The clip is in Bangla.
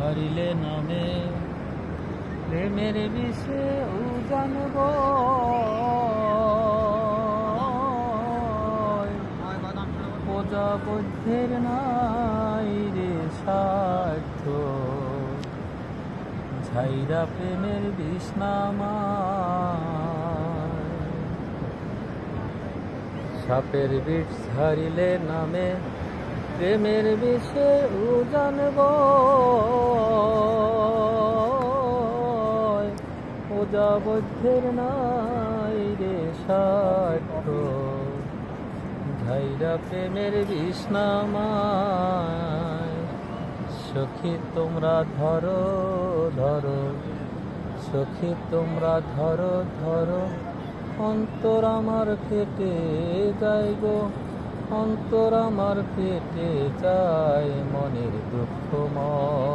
হারিলে নামে প্রেমের বিষে জানব প্রজাপত্যের নাই রে স্বার্থ ঝাইরা প্রেমের বিষ্ণামা সাপের বিষ হারিলে নামে প্রেমের বিষে জানব প্রজাপত্যের নাই রে স্বার্থ ঝাইরা প্রেমের বিষ্ণামায় সখী তোমরা ধরো ধরো সখী তোমরা ধরো ধরো অন্তর আমার ফেটে যায় গো অন্তর আমার ফেটে যায় মনের দুঃখময়